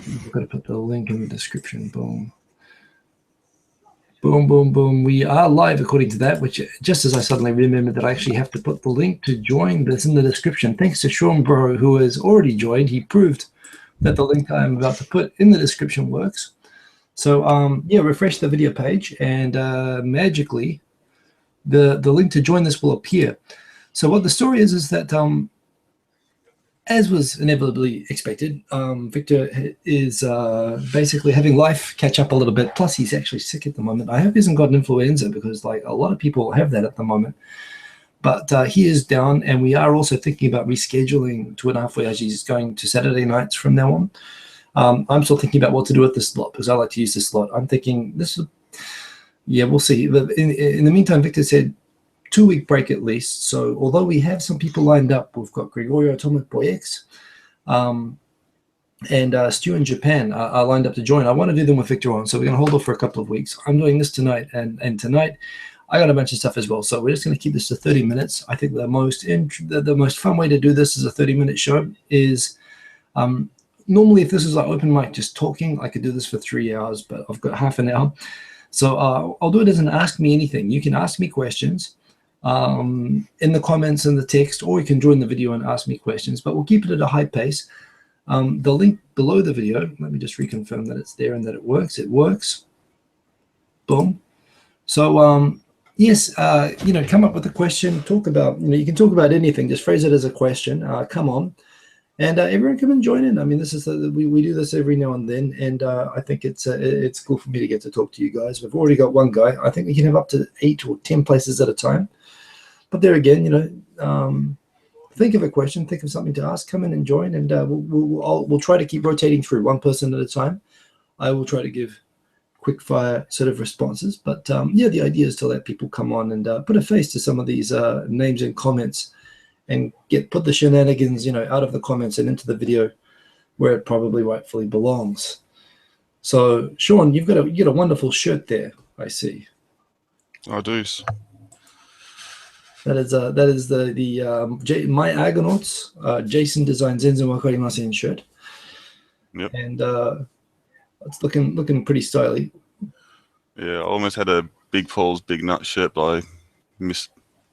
I've got to put the link in the description. Boom. Boom, boom, boom. We are live according to that, which just as I suddenly remembered that I actually have to put the link to join that's in the description. Thanks to Sean Bro, who has already joined. He proved that the link I'm about to put in the description works. So yeah, refresh the video page and magically the link to join this will appear. So what the story is that as was inevitably expected, Victor is basically having life catch up a little bit. Plus, he's actually sick at the moment. I hope he hasn't got an influenza because, like, a lot of people have that at the moment. But he is down, and we are also thinking about rescheduling 2.5 Oyajis going to Saturday nights from now on. I'm still thinking about what to do with this slot because I like to use this slot. I'm thinking this is, yeah, we'll see. But in the meantime, Victor said 2-week break at least. So although we have some people lined up, we've got Gregorio Atomic Boy X and Stu in Japan are lined up to join. I want to do them with Victor on, so we're going to hold off for a couple of weeks. I'm doing this tonight, and tonight I got a bunch of stuff as well. So we're just going to keep this to 30 minutes. I think the most fun way to do this as a 30-minute show is normally if this is like open mic, just talking, I could do this for 3 hours, but I've got half an hour. So I'll do it as an ask me anything. You can ask me questions in the comments and the text, or you can join the video and ask me questions, but we'll keep it at a high pace. The link below the video, let me just reconfirm that it's there and that it works. It works. Boom. So yes, you know, come up with a question, talk about, you know, you can talk about anything, just phrase it as a question. Come on, and everyone come and join in. I mean, this is we do this every now and then, and I think it's cool for me to get to talk to you guys. We've already got one guy. I think we can have up to 8 or 10 places at a time. But there again, you know, think of a question, think of something to ask, come in and join, and we'll try to keep rotating through one person at a time. I will try to give quick fire sort of responses, but yeah, the idea is to let people come on and put a face to some of these names and comments, and put the shenanigans, you know, out of the comments and into the video where it probably rightfully belongs. So, Sean, you got a wonderful shirt there, I see. I do. That is the My Argonauts Jason Design Zenzen Wakarimasen shirt. Yep. And it's looking pretty stylish. Yeah, I almost had a Big Paul's Big Nut shirt, but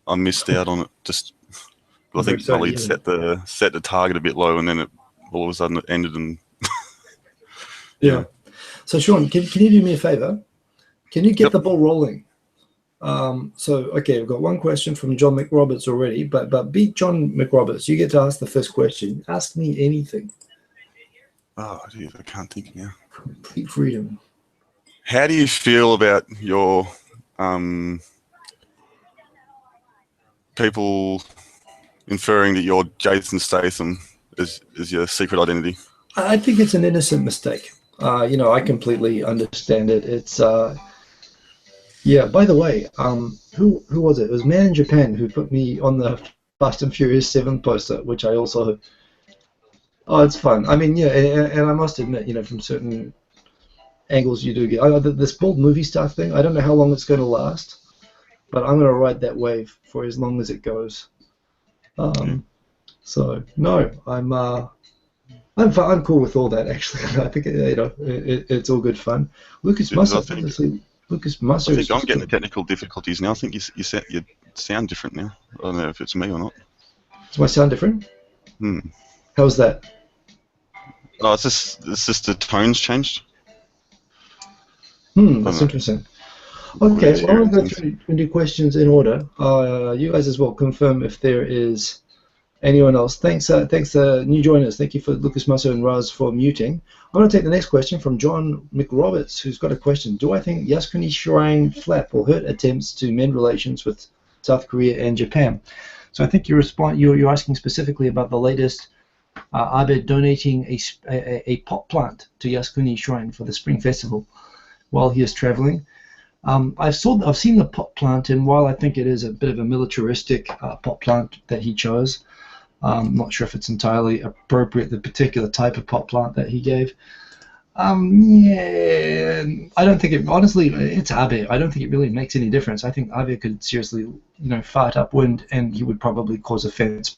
I missed out on it. Just I think Ollie set the target a bit low, and then all of a sudden it ended. And yeah. So Sean, can you do me a favor? Can you get the ball rolling? So okay, we've got one question from John McRoberts already, but beat John McRoberts. You get to ask the first question. Ask me anything. Oh, geez, I can't think now. Complete freedom. How do you feel about your people inferring that you're Jason Statham is your secret identity? I think it's an innocent mistake. You know, I completely understand it. It's yeah. By the way, who was it? It was Man in Japan who put me on the Fast and Furious 7 poster, which I also. Oh, it's fun. I mean, yeah, and I must admit, you know, from certain angles you do get this bald movie star thing. I don't know how long it's going to last, but I'm going to ride that wave for as long as it goes. So no, I'm cool with all that actually. I think you know it's all good fun. Lucas Musser, obviously. Lucas Musser. I think I'm getting the technical difficulties now. I think you sound different now. I don't know if it's me or not. Does my sound different? Hmm. How's that? Oh, it's just the tones changed. That's interesting. Okay, well, I'm going to go through and do questions in order. You guys as well confirm if there is anyone else. Thanks, new joiners. Thank you for Lucas Musser and Raz for muting. I'm going to take the next question from John McRoberts, who's got a question. Do I think Yasukuni Shrine flap will hurt attempts to mend relations with South Korea and Japan? So I think you're asking specifically about the latest Abe donating a pot plant to Yasukuni Shrine for the Spring Festival while he is traveling. I've seen the pot plant, and while I think it is a bit of a militaristic pot plant that he chose, I'm not sure if it's entirely appropriate, the particular type of pot plant that he gave. Yeah, I don't think it, honestly, it's Abe. I don't think it really makes any difference. I think Abe could seriously, you know, fart upwind and he would probably cause offense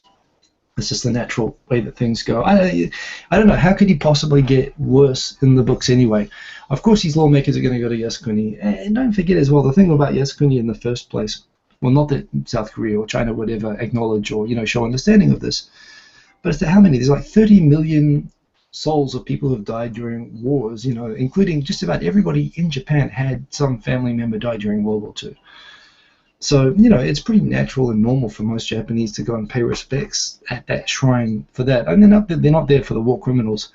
It's just the natural way that things go. I don't know. How could he possibly get worse in the books anyway? Of course, these lawmakers are going to go to Yasukuni. And don't forget as well, the thing about Yasukuni in the first place, well, not that South Korea or China would ever acknowledge or, show understanding of this, but as to how many? There's like 30 million souls of people who have died during wars, including just about everybody in Japan had some family member die during World War II. So, it's pretty natural and normal for most Japanese to go and pay respects at that shrine for that. And they're not there for the war criminals.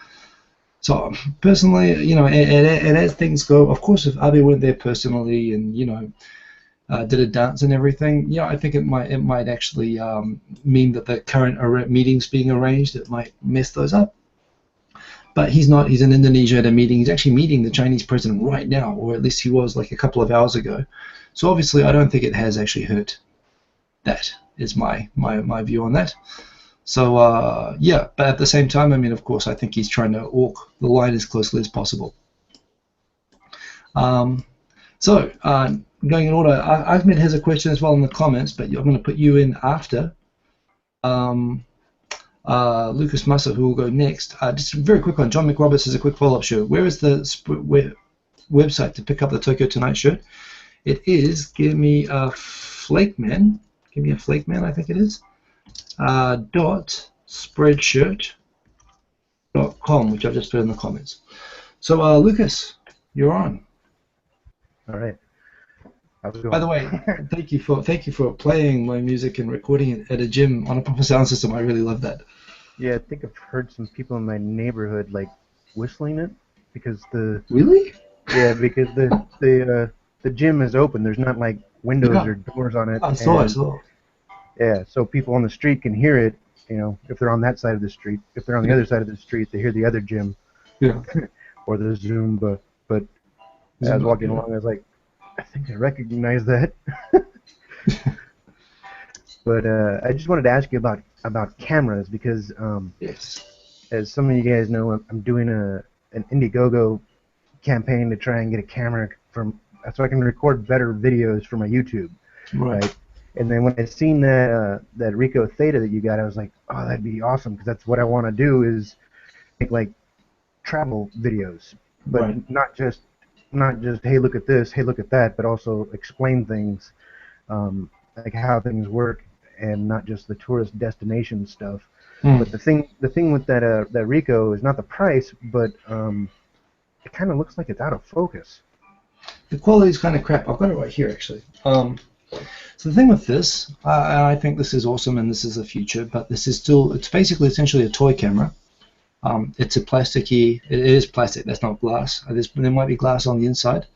So, personally, and as things go, of course, if Abe went there personally and, did a dance and everything, I think it might actually mean that the current meetings being arranged, it might mess those up. But he's not. He's in Indonesia at a meeting. He's actually meeting the Chinese president right now, or at least he was like a couple of hours ago. So obviously, I don't think it has actually hurt. That is my view on that. So yeah, but at the same time, I mean, of course, I think he's trying to walk the line as closely as possible. So going in order, Ahmed has a question as well in the comments, but I'm going to put you in after. Lucas Massa, who will go next. Just a very quick one. John McRoberts has a quick follow-up show. Where is the website to pick up the Tokyo Tonight shirt? It is Gimmeabreakman, I think it is, .spreadshirt.com, which I've just put in the comments. So, Lucas, you're on. All right. By the way, thank you for playing my music and recording it at a gym on a proper sound system. I really love that. Yeah, I think I've heard some people in my neighborhood like whistling it because the really yeah because the gym is open. There's not like windows or doors on it. I saw. Yeah, so people on the street can hear it. If they're on that side of the street. If they're on the other side of the street, they hear the other gym. Yeah. Or the Zumba. But as I was walking along, I was like, I think I recognize that. But I just wanted to ask you about cameras because yes, as some of you guys know, I'm doing an Indiegogo campaign to try and get a camera so I can record better videos for my YouTube. right? And then when I seen that Ricoh Theta that you got, I was like, oh, that'd be awesome because that's what I want to do is make like travel videos, but not just hey look at this, hey look at that, but also explain things like how things work and not just the tourist destination stuff. But the thing with that Ricoh is not the price, but it kind of looks like it's out of focus. The quality is kind of crap. I've got it right here actually. So the thing with this, I think this is awesome and this is the future, but this is it's basically essentially a toy camera. It's a plasticky, it is plastic, that's not glass. There might be glass on the inside.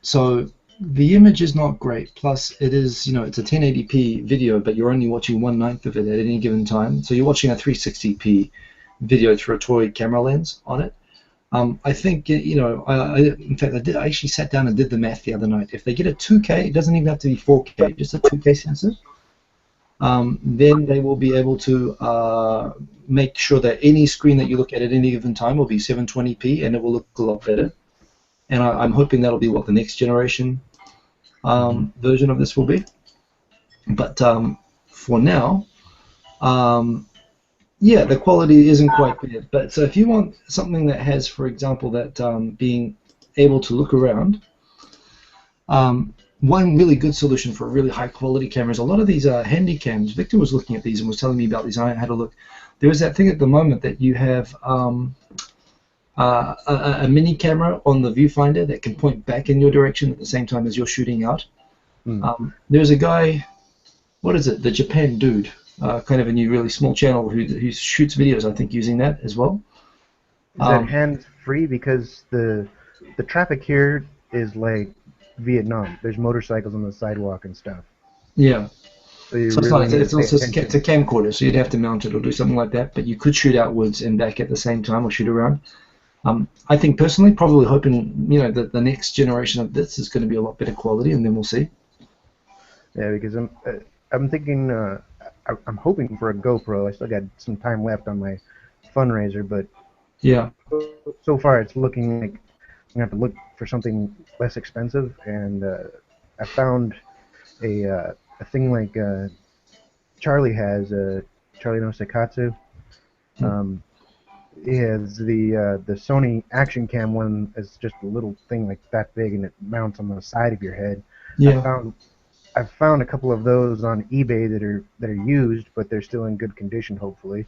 So the image is not great, plus it is, it's a 1080p video, but you're only watching 1/9 of it at any given time. So you're watching a 360p video through a toy camera lens on it. I think, in fact, I actually sat down and did the math the other night. If they get a 2K, it doesn't even have to be 4K, just a 2K sensor. Then they will be able to make sure that any screen that you look at any given time will be 720p and it will look a lot better. And I'm hoping that'll be what the next generation version of this will be. But for now, yeah, the quality isn't quite good. But so if you want something that has, for example, that being able to look around, one really good solution for a really high quality camera is a lot of these handy cams. Victor was looking at these and was telling me about these. I had a look. There is that thing at the moment that you have a mini camera on the viewfinder that can point back in your direction at the same time as you're shooting out. There's a guy, what is it? The Japan Dude, kind of a new, really small channel who shoots videos, I think, using that as well. Is that hands-free? Because the traffic here is like Vietnam. There's motorcycles on the sidewalk and stuff. Yeah. So it's a camcorder, so you'd have to mount it or do something like that, but you could shoot outwards and back at the same time or shoot around. I think personally, probably hoping, that the next generation of this is going to be a lot better quality, and then we'll see. Yeah, because I'm thinking, I'm hoping for a GoPro. I still got some time left on my fundraiser, but yeah, so far it's looking like I'm gonna have to look for something less expensive, and I found a thing like Charlie has. Charlie no Sekatsu. Is the Sony Action Cam one is just a little thing like that big, and it mounts on the side of your head. Yeah. I've found a couple of those on eBay that are used, but they're still in good condition, hopefully.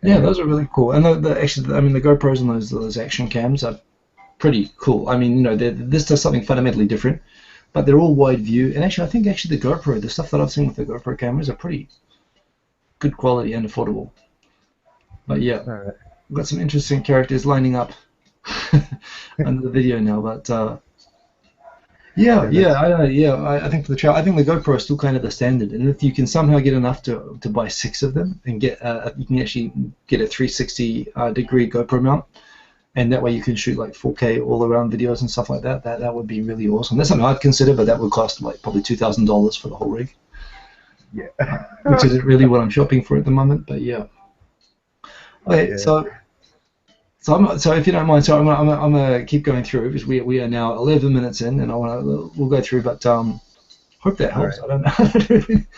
Yeah, those are really cool. And actually, I mean, the GoPros and those action cams are pretty cool. I mean, you know, this does something fundamentally different, but they're all wide view. And actually, I think the GoPro, the stuff that I've seen with the GoPro cameras are pretty good quality and affordable. But yeah, we've got some interesting characters lining up under the video now. But I think for the trail, I think the GoPro is still kind of the standard. And if you can somehow get enough to buy 6 of them and get you can actually get a 360 degree GoPro mount, and that way you can shoot like 4K all around videos and stuff like that. That would be really awesome. That's something I'd consider, but that would cost like probably $2,000 for the whole rig. Yeah. Which isn't really what I'm shopping for at the moment, but yeah. Okay, yeah. So if you don't mind, so I'm gonna keep going through because we are now 11 minutes in, and we'll go through, but hope that helps. Right. I don't know.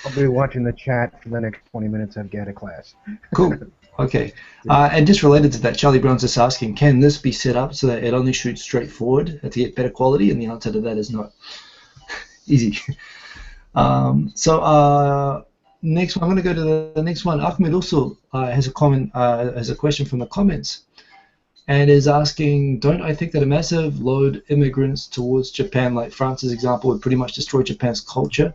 I'll be watching the chat for the next 20 minutes. I've got a class. Cool. Okay. And just related to that, Charlie Brown's just asking, can this be set up so that it only shoots straight forward to get better quality? And the answer to that is no. Easy. Next one, I'm going to go to the next one. Ahmed also has a question from the comments, and is asking, don't I think that a massive load immigrants towards Japan, like France's example, would pretty much destroy Japan's culture?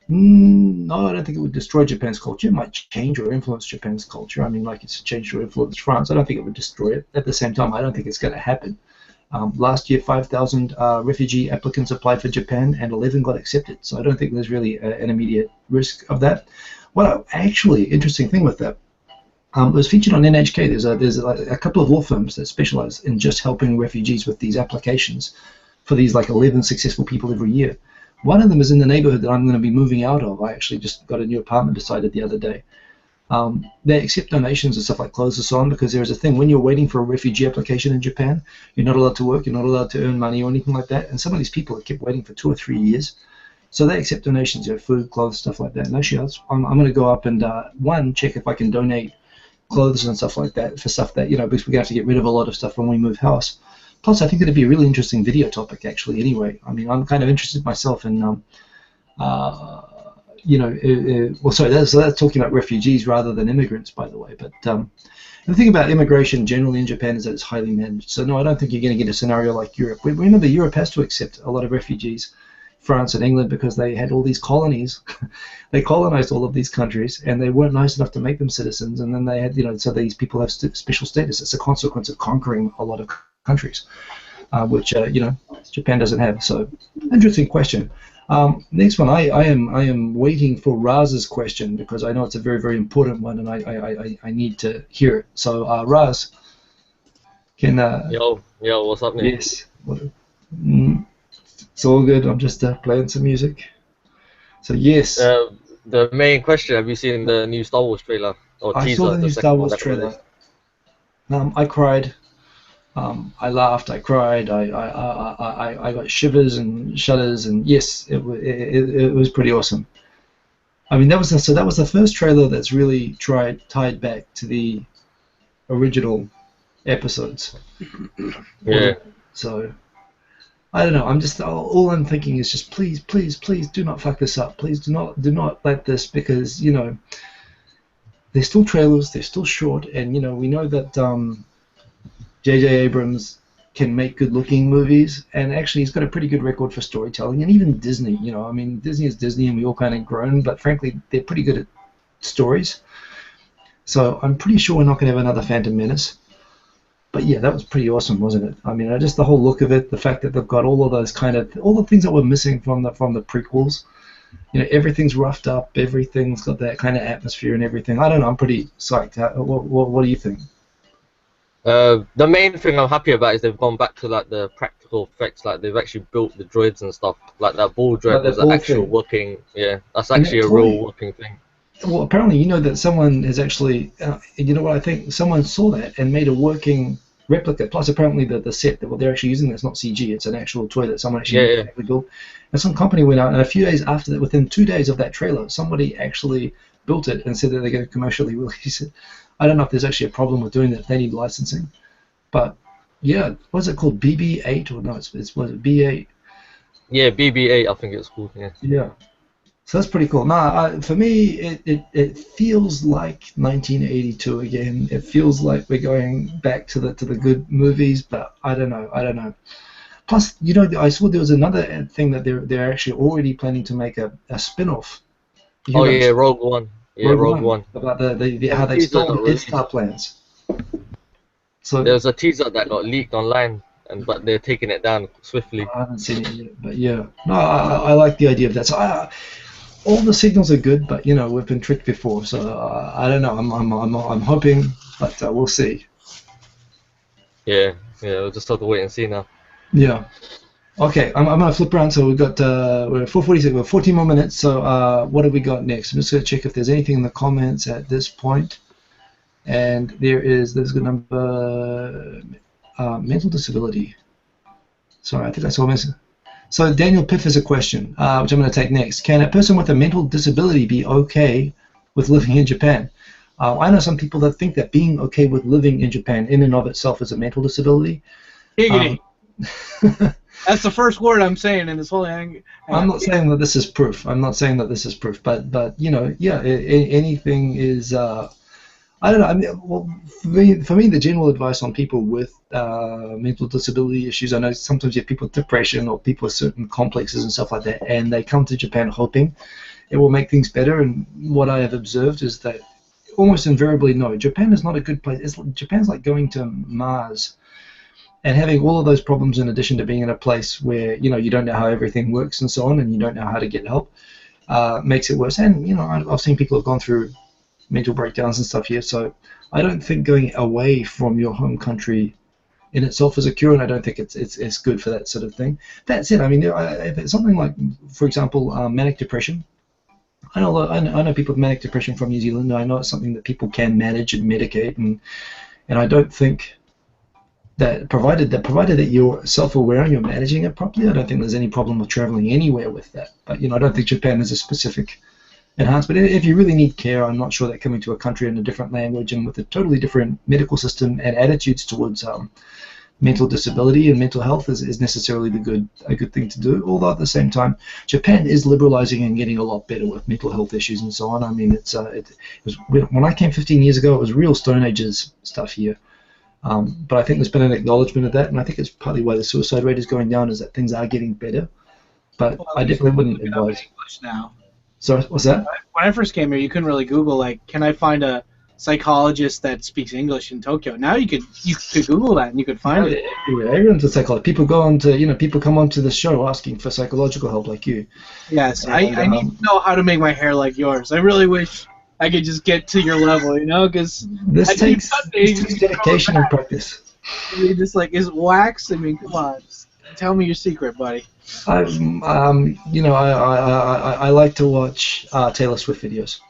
No, I don't think it would destroy Japan's culture. It might change or influence Japan's culture. I mean, like it's changed or influenced France. I don't think it would destroy it. At the same time, I don't think it's going to happen. Last year, 5,000 refugee applicants applied for Japan, and 11 got accepted. So I don't think there's really an immediate risk of that. What actually interesting thing with that, it was featured on NHK. There's a couple of law firms that specialize in just helping refugees with these applications for these like 11 successful people every year. One of them is in the neighborhood that I'm going to be moving out of. I actually just got a new apartment decided the other day. They accept donations and stuff like clothes and so on, because there's a thing when you're waiting for a refugee application in Japan, you're not allowed to work, you're not allowed to earn money or anything like that, and some of these people have kept waiting for 2 or 3 years. So they accept donations, food, clothes, stuff like that. And actually, I'm going to go up and check if I can donate clothes and stuff like that for stuff that, because we're going to have to get rid of a lot of stuff when we move house. Plus, I think it'd be a really interesting video topic, actually, anyway. I mean, I'm kind of interested myself in, that's talking about refugees rather than immigrants, by the way. But the thing about immigration generally in Japan is that it's highly managed. So, no, I don't think you're going to get a scenario like Europe. Remember, Europe has to accept a lot of refugees, France and England, because they had all these colonies. They colonized all of these countries, and they weren't nice enough to make them citizens. And then they had, so these people have special status. It's a consequence of conquering a lot of countries, which Japan doesn't have. So, interesting question. Next one, I am waiting for Raz's question because I know it's a very, very important one, and I need to hear it. So, Raz, can yo, what's up, man? Yes, it's all good. I'm just playing some music. So yes. The main question: have you seen the new Star Wars trailer or teaser? I saw the new Star Wars trailer. I cried. I laughed, I cried, I got shivers and shudders, and yes, it was pretty awesome. I mean, that was the first trailer that's really tied back to the original episodes. Yeah. So I don't know. I'm just all I'm thinking is just please do not fuck this up. Please do not let this, because they're still trailers, they're still short, and we know that J.J. Abrams can make good-looking movies, and actually he's got a pretty good record for storytelling. And even Disney, I mean, Disney is Disney, and we all kind of groan, but frankly, they're pretty good at stories. So I'm pretty sure we're not going to have another Phantom Menace. But yeah, that was pretty awesome, wasn't it? I mean, just the whole look of it, the fact that they've got all of those all the things that were missing from the prequels. Everything's roughed up, everything's got that kind of atmosphere and everything. I don't know, I'm pretty psyched. What do you think? The main thing I'm happy about is they've gone back to like the practical effects, like they've actually built the droids and stuff. Like that ball droid was an actual working, that's actually a real working thing. Well, apparently that someone has actually, I think someone saw that and made a working replica. Plus, apparently the set that they're actually using, that's not CG, it's an actual toy that someone actually built. And some company went out, and a few days after that, within 2 days of that trailer, somebody actually built it and said that they're going to commercially release it. I don't know if there's actually a problem with doing that. If they need licensing, but yeah, what's it called? BB8 or no? It's was it B8? Yeah, BB8, I think it's called. Yeah. Yeah. So that's pretty cool. Nah, for me, it feels like 1982 again. It feels like we're going back to the good movies, but I don't know. Plus, you know, I saw there was another thing that they're actually already planning to make a spin-off. Oh yeah, Rogue One. Yeah, Rogue One. About the how they stole the Death Star plans. So there was a teaser that got leaked online, but they're taking it down swiftly. I haven't seen it yet, but yeah, no, I like the idea of that. So all the signals are good, but you know we've been tricked before, so I don't know. I'm hoping, but we'll see. Yeah, we'll just have to wait and see now. Yeah. Okay, I'm gonna flip around. So we've got we're at 4:46. We're 14 more minutes. So what have we got next? I'm just gonna check if there's anything in the comments at this point. And there's a good number. Mental disability. Sorry, I think I saw a message. So Daniel Piff has a question, which I'm going to take next. Can a person with a mental disability be okay with living in Japan? I know some people that think that being okay with living in Japan in and of itself is a mental disability. That's the first word I'm saying in this whole thing. I'm not saying that this is proof. But you know, yeah, anything is. I don't know. I mean, well, for me, the general advice on people with mental disability issues, I know sometimes you have people with depression or people with certain complexes and stuff like that, and they come to Japan hoping it will make things better. And what I have observed is that almost invariably, no, Japan is not a good place. Japan's like going to Mars and having all of those problems in addition to being in a place where, you know, you don't know how everything works and so on, and you don't know how to get help, makes it worse. And, you know, I've seen people who have gone through mental breakdowns and stuff here, so I don't think going away from your home country in itself is a cure, and I don't think it's good for that sort of thing. That said, I mean, if it's something like, for example, manic depression, I know people with manic depression from New Zealand, and I know it's something that people can manage and medicate, and I don't think that provided that you're self-aware and you're managing it properly, I don't think there's any problem with traveling anywhere with that. But you know, I don't think Japan is a specific enhancement. If you really need care, I'm not sure that coming to a country in a different language and with a totally different medical system and attitudes towards mental disability and mental health is necessarily a good thing to do. Although at the same time, Japan is liberalizing and getting a lot better with mental health issues and so on. I mean, it was when I came 15 years ago, it was real Stone Ages stuff here. But I think there's been an acknowledgement of that, and I think it's partly why the suicide rate is going down, is that things are getting better. But I definitely wouldn't advise. English now. So what's that? When I first came here, you couldn't really Google, like, can I find a psychologist that speaks English in Tokyo? Now you could Google that and you could find it. Everyone's a psychologist. People people come onto the show asking for psychological help like you. Yes, I need to know how to make my hair like yours. I really wish I could just get to your level, you know, because this takes dedication and practice. I mean, just like, is it wax? I mean, come on, just tell me your secret, buddy. I like to watch Taylor Swift videos.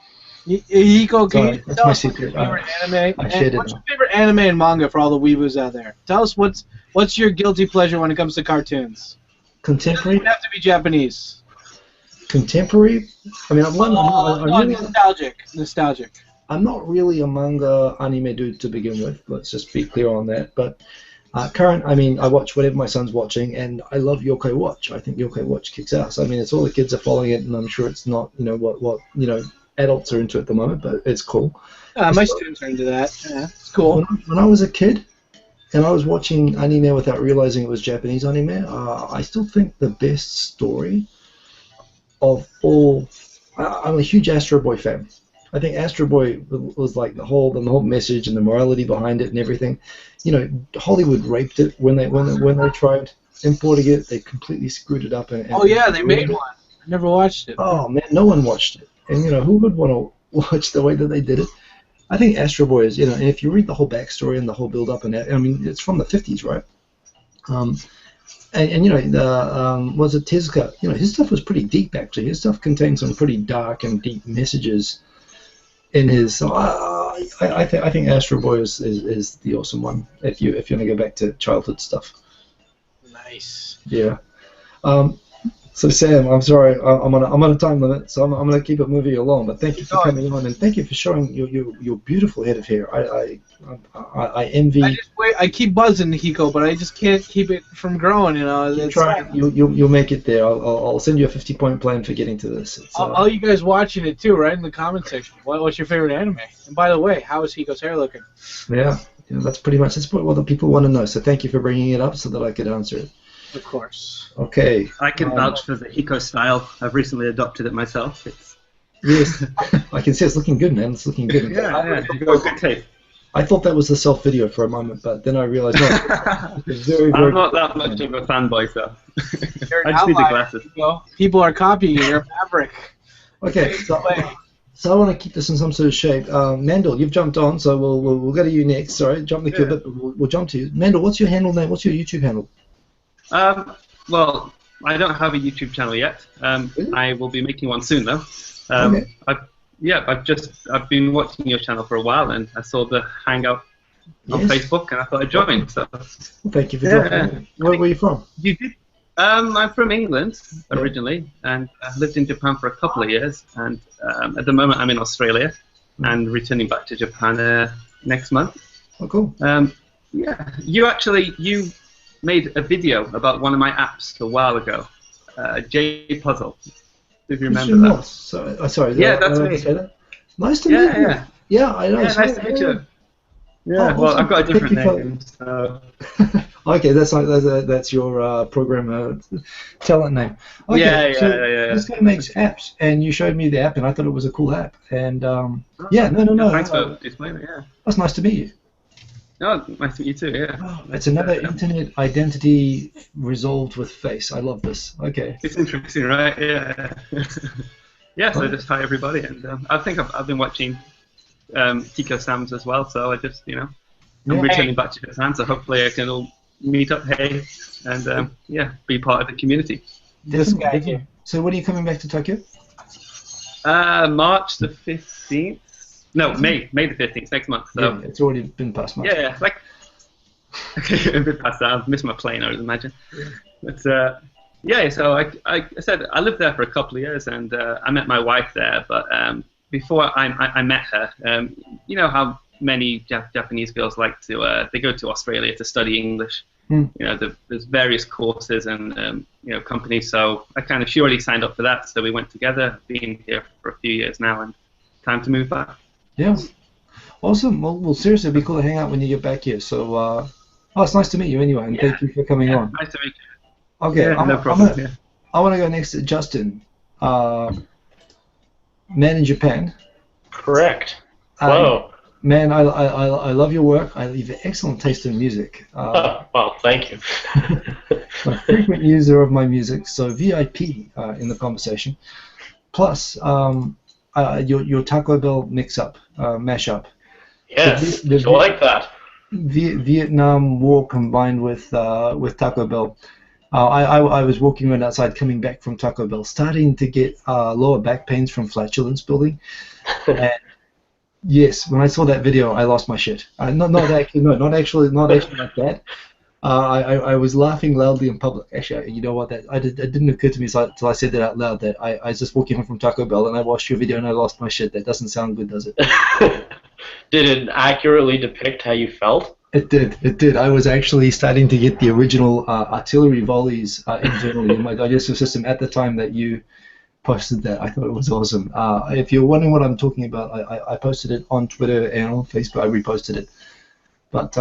Hiko, can you that's tell my us secret. what's your favorite anime? What's it. your favorite anime and manga for all the weebos out there? Tell us what's your guilty pleasure when it comes to cartoons. Contemporary. It doesn't have to be Japanese. Contemporary. I mean, nostalgic. I'm not really a manga anime dude to begin with. Let's just be clear on that. But current, I mean, I watch whatever my son's watching, and I love Yokai Watch. I think Yokai Watch kicks ass. I mean, it's all the kids are following it, and I'm sure it's not, you know, what you know, adults are into at the moment, but it's cool. My students are into that. Yeah, it's cool. When I was a kid, and I was watching anime without realizing it was Japanese anime, I still think the best story of all, I'm a huge Astro Boy fan. I think Astro Boy was like the whole message and the morality behind it and everything. You know, Hollywood raped it when they tried importing it. They completely screwed it up. And they made one. I never watched it. Oh man, no one watched it. And you know, who would want to watch the way that they did it? I think Astro Boy is, you know, and if you read the whole backstory and the whole build up, and I mean, it's from the 50s, right? And you know, was it Tezuka? You know, his stuff was pretty deep actually. His stuff contained some pretty dark and deep messages in his. So I think Astro Boy is the awesome one. If you want to go back to childhood stuff. Nice. Yeah. So Sam, I'm sorry, I'm on a time limit, so I'm going to keep it moving along. But thank you for coming on, and thank you for showing your beautiful head of hair. I envy. I keep buzzing, Hiko, but I just can't keep it from growing. Keep trying. You'll make it there. I'll send you a 50-point plan for getting to this. All you guys watching it too, right in the comment section. What's your favorite anime? And by the way, how is Hiko's hair looking? Yeah, that's what the people want to know. So thank you for bringing it up so that I could answer it. Of course. Okay. I can vouch for the Hiko style. I've recently adopted it myself. Yes, I can see it's looking good, man. It's looking good. Yeah, you've got good taste. I thought that was the self video for a moment, but then I realized no. It's very, very I'm not that much of a fanboy, so I just need the glasses. People are copying you. You're a maverick. Okay, so I want to keep this in some sort of shape. Mandel, you've jumped on, so we'll go to you next. Sorry, jump the queue a bit, but we'll jump to you. Mandel, what's your handle name? What's your YouTube handle? Well, I don't have a YouTube channel yet. Really? I will be making one soon, though. Okay. I've been watching your channel for a while, and I saw the Hangout on Facebook, and I thought I'd join. So. Well, thank you for joining. Where were you from? You did. I'm from England originally, and I lived in Japan for a couple of years, and at the moment I'm in Australia, and returning back to Japan next month. Oh, cool. You made a video about one of my apps a while ago, J Puzzle. If you remember that. Sorry. Yeah, that's me. Nice to meet you. Yeah, I know. Yeah, nice to meet you. Yeah, well, I've got a different name. So. Okay, that's your program talent name. Okay, this guy makes apps, and you showed me the app, and I thought it was a cool app. And no. Thanks for explaining it. Yeah. That's nice to meet you. Oh, nice to meet you too. Yeah. Oh, it's another internet identity resolved with face. I love this. Okay. It's interesting, right? Yeah. Yeah. So just hi everybody, and I think I've been watching Hikosaemon as well. So I just I'm returning back to Japan. So hopefully I can all meet up, and be part of the community. This guy here. So when are you coming back to Tokyo? March the 15th. No, May the 15th, next month. So. Yeah, it's already been past March. Yeah, okay, a bit past that. I've missed my plane, I would imagine. But so I said I lived there for a couple of years, and I met my wife there. But before I met her, you know how many Japanese girls like to they go to Australia to study English. You know, there's various courses and companies. So she already signed up for that. So we went together. Been here for a few years now, and time to move back. Yeah, awesome. Well, seriously, it'd be cool to hang out when you get back here. So, it's nice to meet you anyway, and thank you for coming on. Nice to meet you. Okay, no problem. I want to go next to Justin, man in Japan. Correct. Hello. Man, I love your work. You have excellent taste in music. Well, thank you. I'm a frequent user of my music, so VIP in the conversation. Plus, your Taco Bell mix-up, mash-up. Yes, I like that. Vietnam War combined with Taco Bell. I was walking around outside coming back from Taco Bell, starting to get lower back pains from flatulence building. And yes, when I saw that video, I lost my shit. Not actually like that. I was laughing loudly in public. Actually, you know what? It didn't occur to me until I said that out loud. That I was just walking home from Taco Bell and I watched your video and I lost my shit. That doesn't sound good, does it? Did it accurately depict how you felt? It did. It did. I was actually starting to get the original artillery volleys internally in my digestive system at the time that you posted that. I thought it was awesome. If you're wondering what I'm talking about, I posted it on Twitter and on Facebook. I reposted it. But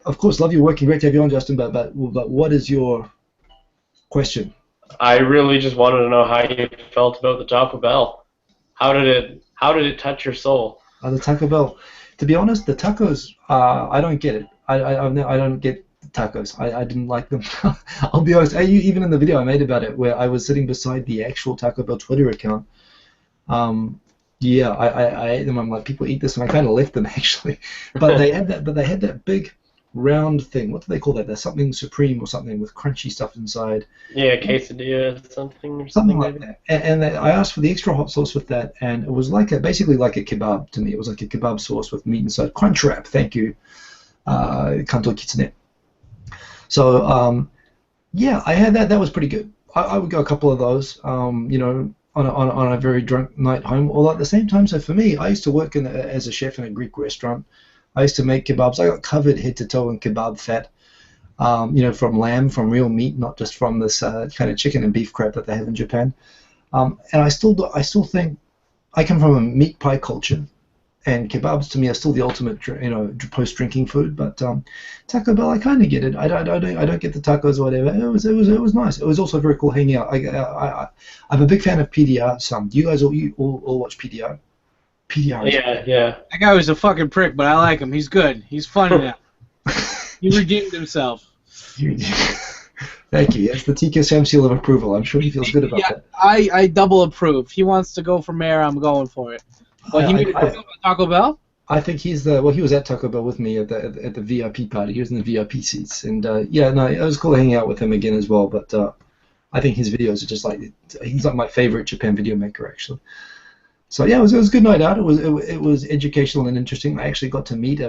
of course, love your work. Great to have you on, Justin. But what is your question? I really just wanted to know how you felt about the Taco Bell. How did it touch your soul? The Taco Bell. To be honest, the tacos. I don't get it. I don't get tacos. I didn't like them. I'll be honest. Even in the video I made about it, where I was sitting beside the actual Taco Bell Twitter account. Yeah, I ate them. I'm like, people eat this, and I kind of left them actually. But they had that big round thing. What do they call that? There's something supreme or something with crunchy stuff inside. Yeah, quesadilla something like that. And I asked for the extra hot sauce with that, and it was basically like a kebab to me. It was like a kebab sauce with meat inside. Crunch wrap. Thank you, Kanto Kitsune. So Yeah, I had that. That was pretty good. I would go a couple of those, you know, on a very drunk night home. Although at the same time, so for me, I used to work as a chef in a Greek restaurant. I used to make kebabs. I got covered head to toe in kebab fat, you know, from lamb, from real meat, not just from this kind of chicken and beef crap that they have in Japan. And I still think I come from a meat pie culture. And kebabs to me are still the ultimate, you know, post-drinking food. But Taco Bell, I kind of get it. I don't get the tacos or whatever. It was nice. It was also very cool hanging out. I'm a big fan of PDR. Do you guys all watch PDR? PDR. Yeah. That guy was a fucking prick, but I like him. He's good. He's funny now. He redeemed himself. Thank you. That's the TK Sam seal of approval. I'm sure he feels good about that. I double approve. He wants to go for mayor. I'm going for it. But he made a video about Taco Bell? I think he was at Taco Bell with me at the VIP party. He was in the VIP seats, and yeah, no, it was cool hanging out with him again as well. But I think his videos are just like, he's like my favorite Japan video maker actually. So yeah, it was a good night out. It was educational and interesting. I actually got to meet a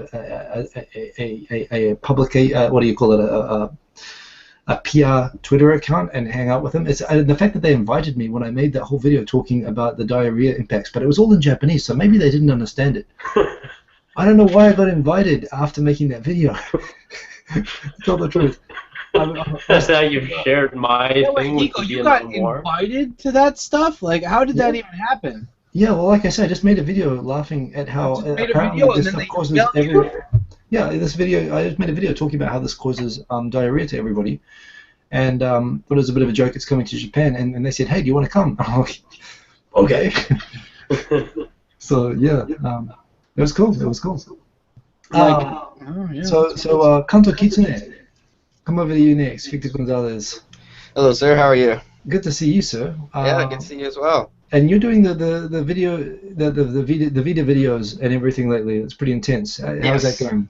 public what do you call it, a PR Twitter account and hang out with them. It's the fact that they invited me when I made that whole video talking about the diarrhea impacts, but it was all in Japanese, so maybe they didn't understand it. I don't know why I got invited after making that video. To tell the truth. That's how you've shared my thing with Hiko, you got invited to that stuff? Like, how did that even happen? Yeah, well, like I said, I just made a video laughing at how apparently this stuff causes Yeah, this video, I just made a video talking about how this causes diarrhea to everybody, and thought it was a bit of a joke. It's coming to Japan, and they said, "Hey, do you want to come?" I'm like, "Okay." So yeah, it was cool. It was cool. So Kanto Kitsune, come over to you next. Victor Gonzalez. Hello, sir. How are you? Good to see you, sir. Yeah, good to see you as well. And you're doing the video the Vita videos and everything lately. It's pretty intense. How's that going?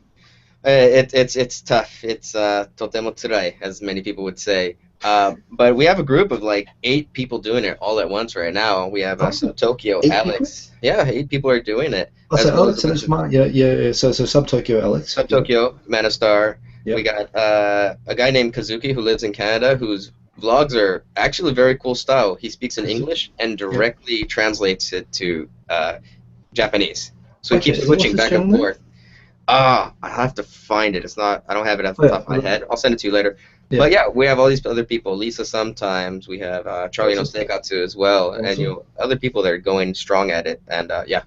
It's tough. It's totemo tsurai, as many people would say. But we have a group of like 8 people doing it all at once right now. We have Sub Tokyo, Alex. People? Yeah, 8 people are doing it. Oh, so Alex and Smart. Yeah. So Sub Tokyo, Alex. Sub Tokyo, Manastar. Yep. We got a guy named Kazuki who lives in Canada whose vlogs are actually very cool style. He speaks in English and directly translates it to Japanese. So he keeps switching back and forth. I have to find it. I don't have it off the top of my head. I'll send it to you later. Yeah. But yeah, we have all these other people. Lisa sometimes. We have Charlie no Seikatsu as well. Awesome. And other people that are going strong at it. And yeah,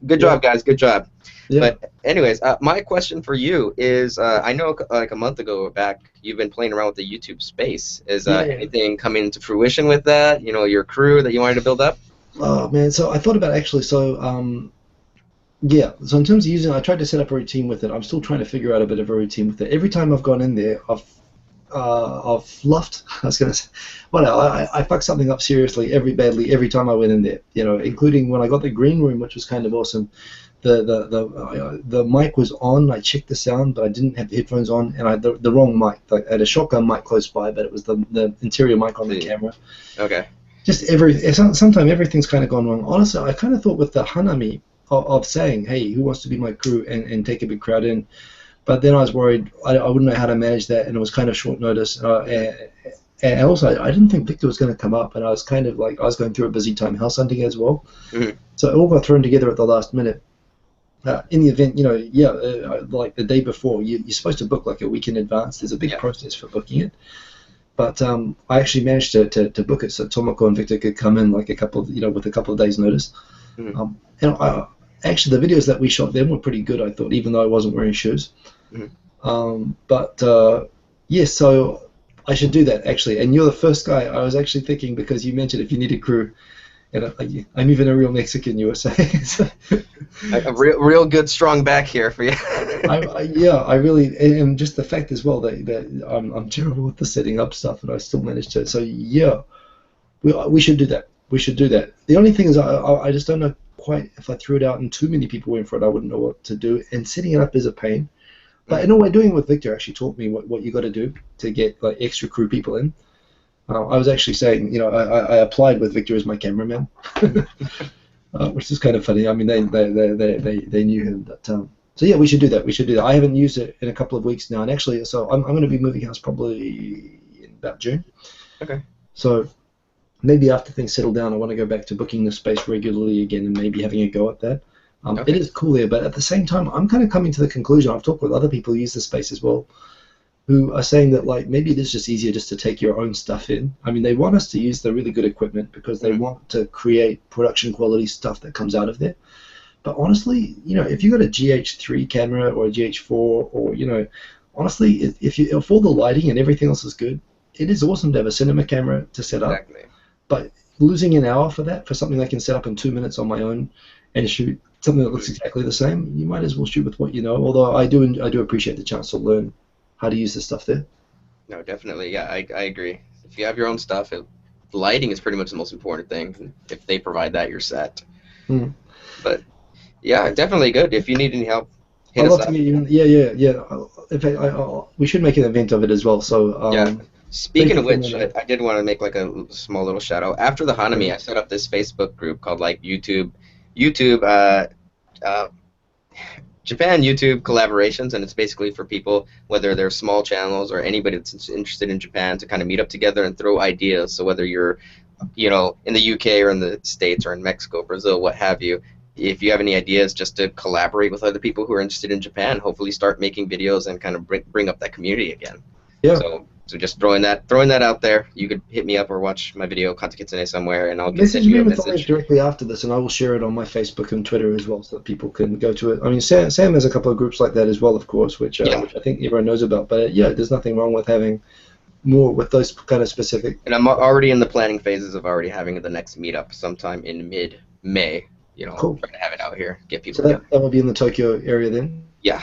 good job, guys. Good job. Yeah. But anyways, my question for you is, I know like a month ago or back, you've been playing around with the YouTube space. Is anything coming to fruition with that? You know, your crew that you wanted to build up? Oh man, so I thought about actually. So yeah, so in terms of using, I tried to set up a routine with it. I'm still trying to figure out a bit of a routine with it. Every time I've gone in there, I've fluffed. I was gonna say, well, I fucked something up seriously badly every time I went in there. You know, including when I got the green room, which was kind of awesome. The mic was on. I checked the sound, but I didn't have the headphones on, and I had the wrong mic. Like, I had a shotgun mic close by, but it was the interior mic on the camera. Okay. Just sometimes everything's kind of gone wrong. Honestly, I kind of thought with the Hanami of saying, hey, who wants to be my crew and take a big crowd in, but then I was worried I wouldn't know how to manage that, and it was kind of short notice. And also, I didn't think Victor was going to come up, and I was kind of like, I was going through a busy time house hunting as well. Mm-hmm. So it all got thrown together at the last minute. In the event, you know, like the day before, you're supposed to book like a week in advance. There's a big process for booking it. But I actually managed to book it so Tomoko and Victor could come in like with a couple of days notice. Mm-hmm. And actually, the videos that we shot then were pretty good, I thought, even though I wasn't wearing shoes. Mm-hmm. Yes, so I should do that, actually. And you're the first guy I was actually thinking, because you mentioned if you need a crew. And I'm even a real Mexican, you were saying. So. A real good, strong back here for you. I really, and just the fact as well that I'm terrible with the setting up stuff, and I still managed to. So yeah, we should do that. We should do that. The only thing is, I just don't know quite if I threw it out and too many people went for it, I wouldn't know what to do. And setting it up is a pain. But in a way, doing it with Victor actually taught me what you got to do to get like extra crew people in. I was actually saying, you know, I applied with Victor as my cameraman, which is kind of funny. I mean, they knew him. But, so yeah, we should do that. I haven't used it in a couple of weeks now, and actually, so I'm going to be moving house probably in about June. Okay. So maybe after things settle down, I want to go back to booking the space regularly again and maybe having a go at that. Okay. It is cool here, but at the same time, I'm kind of coming to the conclusion, I've talked with other people who use the space as well, who are saying that like maybe it is just easier just to take your own stuff in. I mean, they want us to use the really good equipment because they want to create production quality stuff that comes out of there. But honestly, you know, if you got a GH3 camera or a GH4, or you know, honestly, if all the lighting and everything else is good, it is awesome to have a cinema camera to set up. Exactly. But losing an hour for that, for something I can set up in 2 minutes on my own and shoot something that looks exactly the same, you might as well shoot with what you know. Although I do appreciate the chance to learn how to use this stuff there. No, definitely. Yeah, I agree. If you have your own stuff, lighting is pretty much the most important thing. If they provide that, you're set. But yeah, definitely good. If you need any help, hit us up. In fact, we should make an event of it as well. So yeah. Speaking of which, I did want to make like a small little shout out. After the Hanami, I set up this Facebook group called like Japan YouTube collaborations, and it's basically for people, whether they're small channels or anybody that's interested in Japan, to kind of meet up together and throw ideas. So whether you're, you know, in the UK or in the States or in Mexico, Brazil, what have you, if you have any ideas, just to collaborate with other people who are interested in Japan, hopefully start making videos and kind of bring up that community again. Yeah. So just throwing that out there. You could hit me up or watch my video Kata Kitsune somewhere, and I'll send you a message directly after this, and I will share it on my Facebook and Twitter as well, so that people can go to it. I mean, Sam has a couple of groups like that as well, of course, which I think everyone knows about. But yeah, there's nothing wrong with having more with those kind of specific. And I'm already in the planning phases of already having the next meetup sometime in mid-May. You know, cool. Trying to have it out here, get people. So that will be in the Tokyo area then. Yeah,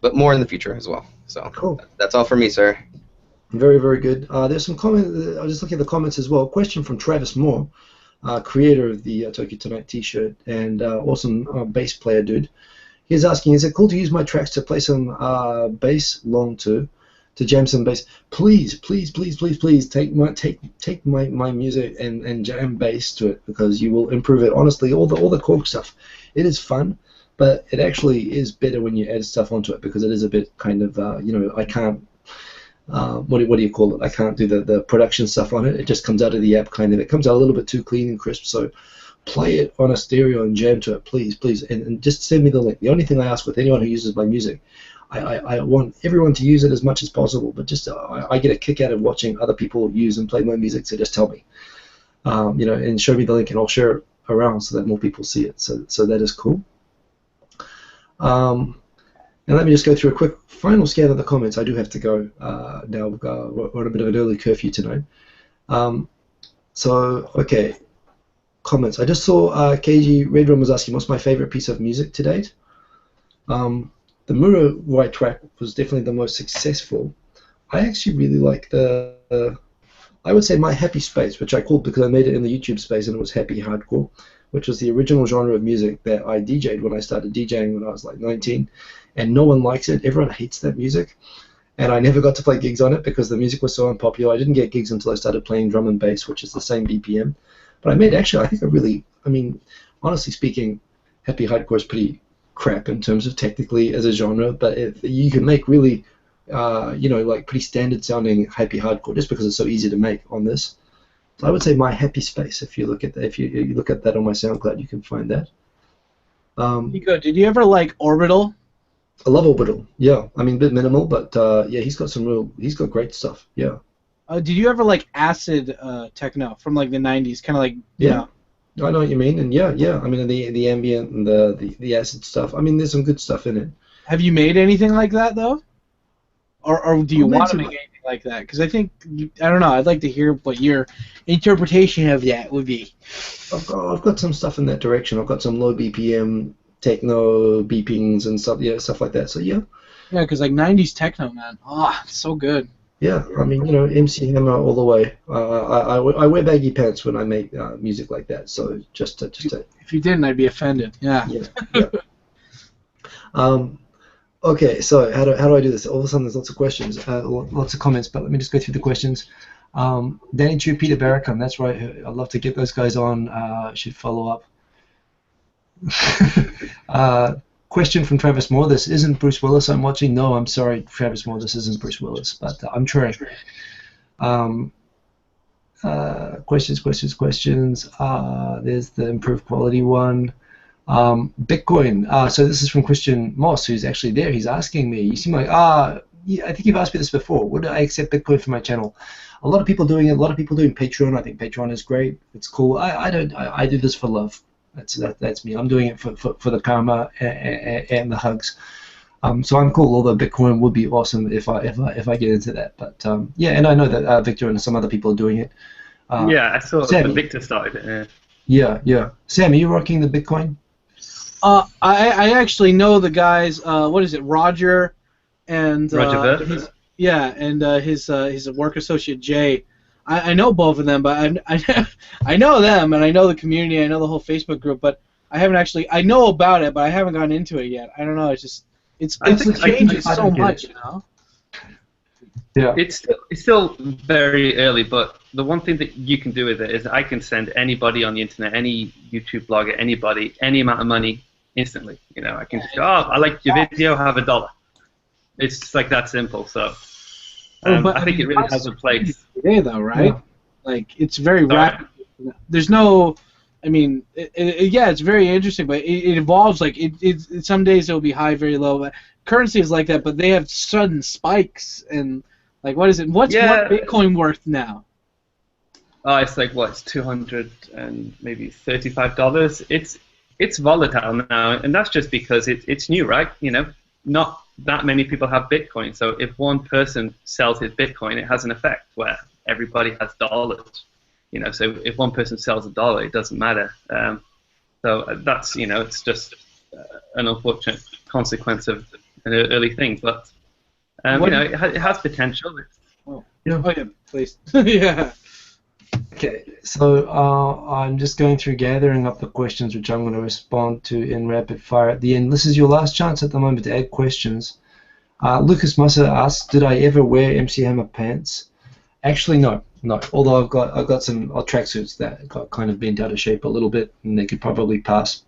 but more in the future as well. So cool. That's all for me, sir. Very, very good. There's some comments. I was just looking at the comments as well. Question from Travis Moore, creator of the Tokyo Tonight T-shirt and awesome bass player dude. He's asking, is it cool to use my tracks to play some bass long to jam some bass? Please take my music and jam bass to it, because you will improve it. Honestly, all the cork stuff, it is fun, but it actually is better when you add stuff onto it, because it is a bit kind of you know, I can't. What do you call it? I can't do the production stuff on it. It just comes out of the app kind of. It comes out a little bit too clean and crisp. So play it on a stereo and jam to it, please, and just send me the link. The only thing I ask with anyone who uses my music, I want everyone to use it as much as possible. But just I get a kick out of watching other people use and play my music. So just tell me, you know, and show me the link, and I'll share it around so that more people see it. So that is cool. And let me just go through a quick final scan of the comments. I do have to go now. We're on a bit of an early curfew tonight. So, okay. Comments. I just saw KG Redrum was asking, what's my favorite piece of music to date? The Muro White track was definitely the most successful. I actually really like I would say My Happy Space, which I called because I made it in the YouTube space, and it was Happy Hardcore, which was the original genre of music that I DJ'd when I started DJing when I was like 19. And no one likes it. Everyone hates that music. And I never got to play gigs on it because the music was so unpopular. I didn't get gigs until I started playing drum and bass, which is the same BPM. But I made, actually, I think I mean, honestly speaking, Happy Hardcore is pretty crap in terms of technically as a genre, but you can make really, you know, like pretty standard sounding Happy Hardcore just because it's so easy to make on this. So I would say My Happy Space. If you look at that, if you look at that on my SoundCloud, you can find that. Nico, did you ever like Orbital? I love Orbital. Yeah, I mean a bit minimal, but yeah, he's got great stuff. Yeah. Did you ever like acid techno from like the '90s? Kind of like yeah. I know what you mean, and yeah. I mean the ambient and the acid stuff. I mean, there's some good stuff in it. Have you made anything like that though, or do you want to make anything like that? Because I think I don't know. I'd like to hear what your interpretation of that would be. I've got some stuff in that direction. I've got some low BPM techno beepings and stuff like that. So yeah. Yeah, because like '90s techno, man. Oh, it's so good. Yeah, I mean, you know, MC Hammer all the way. I wear baggy pants when I make music like that. So just to. If you didn't, I'd be offended. Yeah. Yeah. Okay, so how do I do this? All of a sudden, there's lots of questions, lots of comments. But let me just go through the questions. Danny Chu, Peter Barracum, that's right. I'd love to get those guys on. Should follow up. Question from Travis Moore. This isn't Bruce Willis I'm watching. No, I'm sorry, Travis Moore. This isn't Bruce Willis, but I'm trying. Questions. There's the improved quality one. Bitcoin. So this is from Christian Moss, who's actually there. He's asking me. You seem like, yeah, I think you've asked me this before. Would I accept Bitcoin for my channel? A lot of people doing it. A lot of people doing Patreon. I think Patreon is great. It's cool. I don't. I do this for love. That's me. I'm doing it for the karma and the hugs. So I'm cool. Although Bitcoin would be awesome if I get into that. But yeah, and I know that Victor and some other people are doing it. Yeah, I saw Sam, that Victor started it. Yeah. Sam, are you rocking the Bitcoin? I actually know the guys. What is it, Roger, and Roger Ver? His work associate Jay. I know both of them, but I know them, and I know the community. I know the whole Facebook group, but I haven't actually. I know about it, but I haven't gotten into it yet. I don't know. It's changing so much, you know. Yeah. It's still very early, but the one thing that you can do with it is I can send anybody on the internet, any YouTube blogger, anybody, any amount of money instantly. You know, I can just go, I like your video, have $1. It's just like that simple. So I think it really has a place. Today, though, right? Yeah. Like it's very rapid. There's no. I mean, yeah, it's very interesting, but it evolves. Like it some days it'll be high, very low. But currency is like that, but they have sudden spikes and like what is it? What's Bitcoin worth now? It's like it's $200 and maybe $35. It's volatile now, and that's just because it's new, right? You know, not that many people have Bitcoin, so if one person sells his Bitcoin, it has an effect where everybody has dollars. You know, so if one person sells $1, it doesn't matter. So that's, you know, it's just an unfortunate consequence of an early thing. But, you know, it has potential. Yeah, please. Yeah. Okay, so I'm just going through gathering up the questions which I'm going to respond to in rapid fire at the end. This is your last chance at the moment to add questions. Lucas Massa asks, did I ever wear MC Hammer pants? Actually, no. Although I've got some tracksuits that got kind of bent out of shape a little bit, and they could probably pass.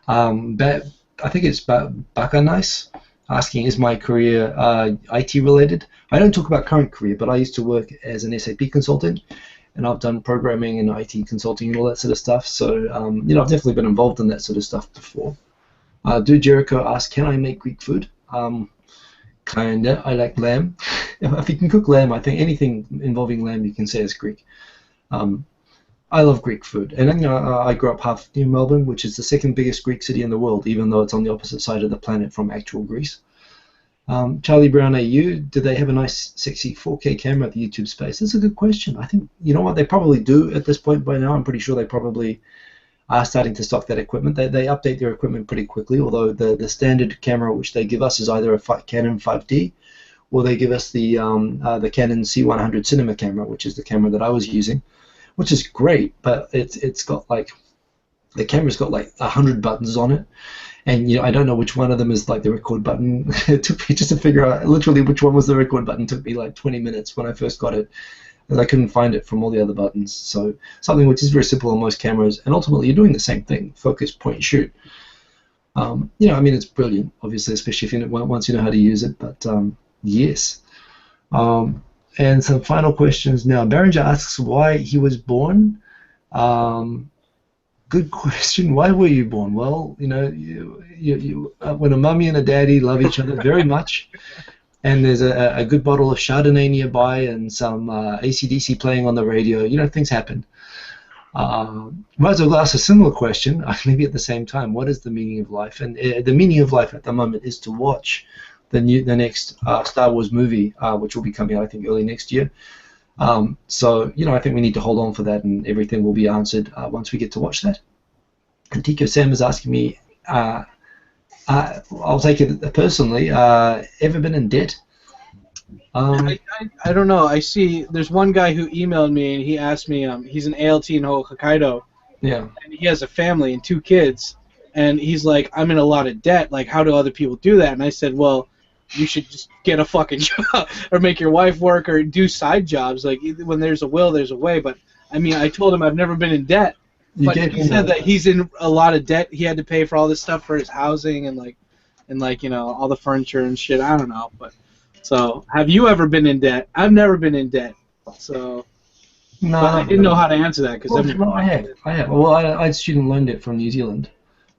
But I think it's Baka Nice asking, is my career IT related? I don't talk about current career, but I used to work as an SAP consultant, and I've done programming and IT consulting and all that sort of stuff. So you know, I've definitely been involved in that sort of stuff before. Dude Jericho asks, can I make Greek food? Kinda. I like lamb. If you can cook lamb, I think anything involving lamb you can say is Greek. I love Greek food, and you know, I grew up half near Melbourne, which is the second biggest Greek city in the world, even though it's on the opposite side of the planet from actual Greece. Charlie Brown AU, do they have a nice, sexy 4K camera at the YouTube space? That's a good question. I think, you know what, they probably do at this point by now. I'm pretty sure they probably are starting to stock that equipment. They update their equipment pretty quickly, although the standard camera which they give us is either a Canon 5D, or they give us the Canon C100 cinema camera, which is the camera that I was using, which is great, but it's got like, the camera's got like 100 buttons on it, and you know, I don't know which one of them is like the record button. It took me just to figure out literally which one was the record button. It took me like 20 minutes when I first got it, and I couldn't find it from all the other buttons. So something which is very simple on most cameras, and ultimately you're doing the same thing: focus, point, shoot. You know, I mean, it's brilliant, obviously, especially if once you know how to use it. But yes. And some final questions now. Barringer asks why he was born. Good question. Why were you born? Well, you know, when a mummy and a daddy love each other very much, and there's a good bottle of Chardonnay nearby and some AC/DC playing on the radio, you know, things happen. Might as well ask a similar question, maybe at the same time. What is the meaning of life? And the meaning of life at the moment is to watch the next Star Wars movie, which will be coming out, I think, early next year. So, you know, I think we need to hold on for that, and everything will be answered once we get to watch that. And Tico Sam is asking me, I'll take it personally, ever been in debt? I don't know. I see there's one guy who emailed me, and he asked me, he's an ALT in Hokkaido. Yeah. And he has a family and 2 kids, and he's like, I'm in a lot of debt. Like, how do other people do that? And I said, well, you should just get a fucking job or make your wife work or do side jobs. Like, when there's a will, there's a way. But, I mean, I told him I've never been in debt. But he said that he's in a lot of debt. He had to pay for all this stuff for his housing and, like, you know, all the furniture and shit. I don't know. But So, have you ever been in debt? I've never been in debt. So, No, but I didn't know how to answer that because well, I have. Well, I had student loan debt from New Zealand,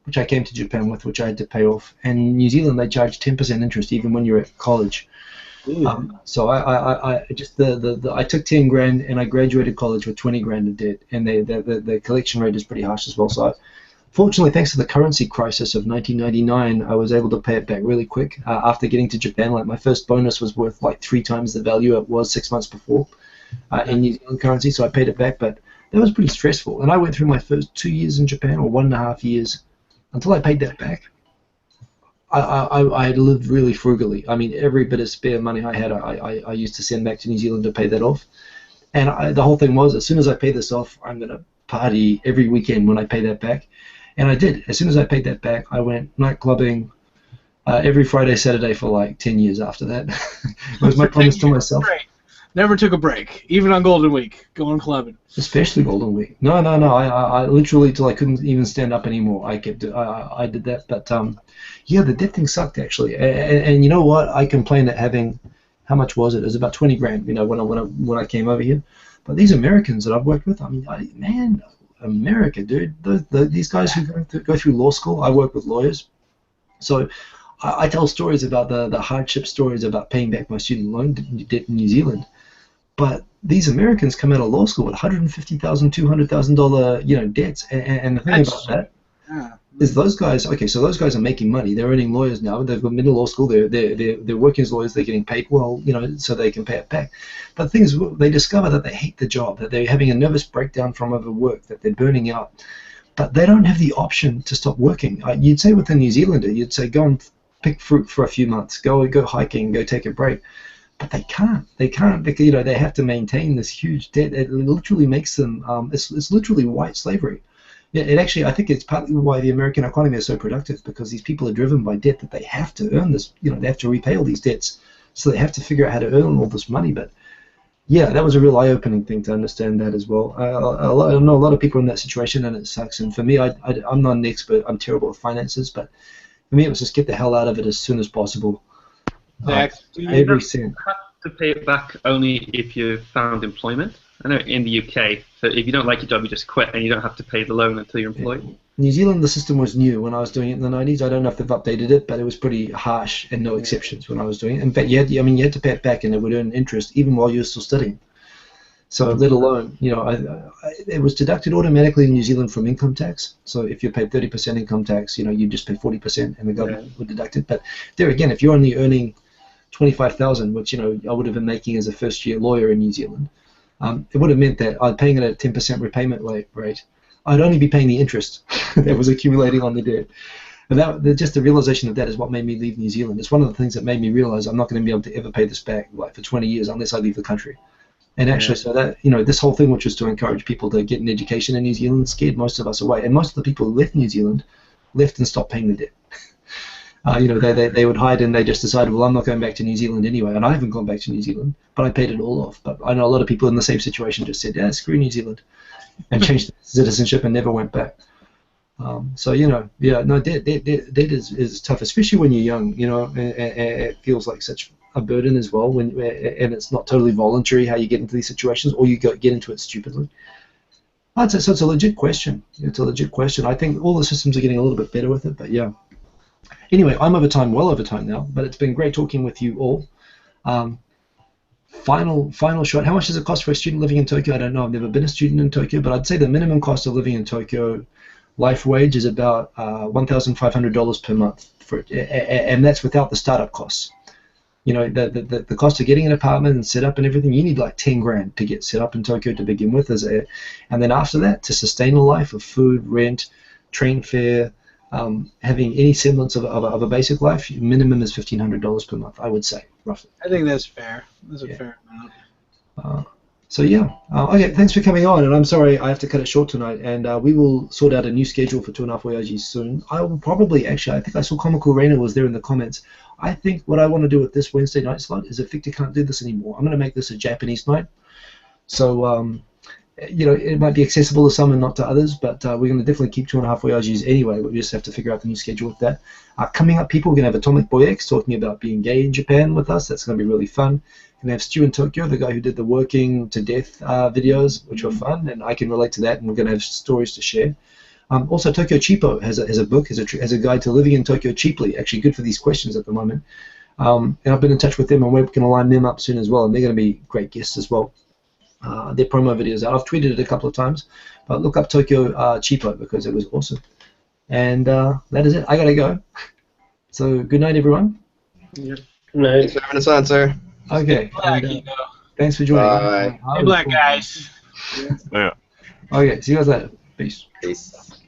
which I came to Japan with, which I had to pay off. And in New Zealand, they charge 10% interest even when you're at college. So I took 10 grand and I graduated college with 20 grand of debt, and the collection rate is pretty harsh as well. So fortunately, thanks to the currency crisis of 1999, I was able to pay it back really quick. After getting to Japan, like my first bonus was worth like 3 times the value it was 6 months before in New Zealand currency, so I paid it back. But that was pretty stressful, and I went through my first 2 years in Japan, or 1.5 years, until I paid that back. I had lived really frugally. I mean, every bit of spare money I had, I used to send back to New Zealand to pay that off. And the whole thing was, as soon as I pay this off, I'm going to party every weekend when I pay that back. And I did. As soon as I paid that back, I went night clubbing every Friday, Saturday for like 10 years after that. It was my promise to myself. Never took a break, even on Golden Week, going clubbing. Especially Golden Week. No. I literally, till I couldn't even stand up anymore, I did that. But yeah, the debt thing sucked actually. And you know what? I complained at having, how much was it? It was about 20 grand. You know, when I came over here. But these Americans that I've worked with, I mean, man, America, dude. These guys who go through law school, I work with lawyers, so I tell stories about the hardship stories about paying back my student loan debt in New Zealand. But these Americans come out of law school with $150,000, $200,000, debts, and the thing about that is those guys. Okay, so those guys are making money. They're earning lawyers now. They've got middle law school. They're working as lawyers. They're getting paid well, so they can pay it back. But the thing is, they discover that they hate the job, that they're having a nervous breakdown from overwork, that they're burning out. But they don't have the option to stop working. You'd say with a New Zealander, you'd say go and pick fruit for a few months, go hiking, go take a break. But they can't because they have to maintain this huge debt. It literally makes them it's literally white slavery. It actually, I think it's partly why the American economy is so productive, because these people are driven by debt, that they have to earn this, they have to repay all these debts, so they have to figure out how to earn all this money. But yeah, that was a real eye-opening thing to understand that as well. I know a lot of people in that situation, and it sucks. And for me, I'm not an expert. I'm terrible at finances, but for me, it was just get the hell out of it as soon as possible. Every cent. You have to pay it back only if you found employment. I know in the UK, so if you don't like your job, you just quit, and you don't have to pay the loan until you're employed. Yeah. New Zealand, the system was new when I was doing it in the 90s. I don't know if they've updated it, but it was pretty harsh and no exceptions when I was doing it. In fact, you had to pay it back, and it would earn interest even while you were still studying. So let alone, it was deducted automatically in New Zealand from income tax. So if you paid 30% income tax, you just pay 40%, and the government would deduct it. But there again, if you're only earning 25,000, which I would have been making as a first-year lawyer in New Zealand, it would have meant that I'd paying it at a 10% repayment rate. I'd only be paying the interest that was accumulating on the debt. And just the realization of that is what made me leave New Zealand. It's one of the things that made me realize I'm not going to be able to ever pay this back for 20 years unless I leave the country. And actually, so that this whole thing, which was to encourage people to get an education in New Zealand, scared most of us away. And most of the people who left New Zealand left and stopped paying the debt. They would hide, and they just decided, well, I'm not going back to New Zealand anyway, and I haven't gone back to New Zealand, but I paid it all off. But I know a lot of people in the same situation just said, screw New Zealand, and changed citizenship and never went back. Debt is tough, especially when you're young. It feels like such a burden as well, and it's not totally voluntary how you get into these situations, or you get into it stupidly. So it's a legit question. It's a legit question. I think all the systems are getting a little bit better with it, but yeah. Anyway, I'm well over time now, but it's been great talking with you all. Final shot. How much does it cost for a student living in Tokyo? I don't know. I've never been a student in Tokyo, but I'd say the minimum cost of living in Tokyo, life wage, is about $1,500 per month, and that's without the startup costs. The cost of getting an apartment and set up and everything, you need like 10 grand to get set up in Tokyo to begin with, and then after that, to sustain a life of food, rent, train fare, having any semblance of a basic life, minimum is $1,500 per month, I would say, roughly. I think that's fair. That's a fair amount. Okay, thanks for coming on, and I'm sorry I have to cut it short tonight, and we will sort out a new schedule for 2.5 Oyajis soon. I will probably, I think I saw Comical Rainer was there in the comments. I think what I want to do with this Wednesday night slot is, if Victor can't do this anymore, I'm going to make this a Japanese night. So you know, it might be accessible to some and not to others, but we're going to definitely keep 2.5 Oyajis anyway. We just have to figure out the new schedule with that. Coming up, people, we're going to have Atomic Boy X talking about being gay in Japan with us. That's going to be really fun. We're going to have Stu in Tokyo, the guy who did the Working to Death videos, which were fun, and I can relate to that, and we're going to have stories to share. Also, Tokyo Cheapo has a book, has a guide to living in Tokyo cheaply. Actually, good for these questions at the moment. And I've been in touch with them, and we're going to line them up soon as well, and they're going to be great guests as well. Their promo videos out. I've tweeted it a couple of times, but look up Tokyo Cheapo because it was awesome. And that is it. I gotta go. So good night, everyone. Good Thanks night. for having us on, sir. Okay. Black, And, thanks for joining. Bye. Hey, black guys. Yeah. Okay. See you guys later. Peace. Peace.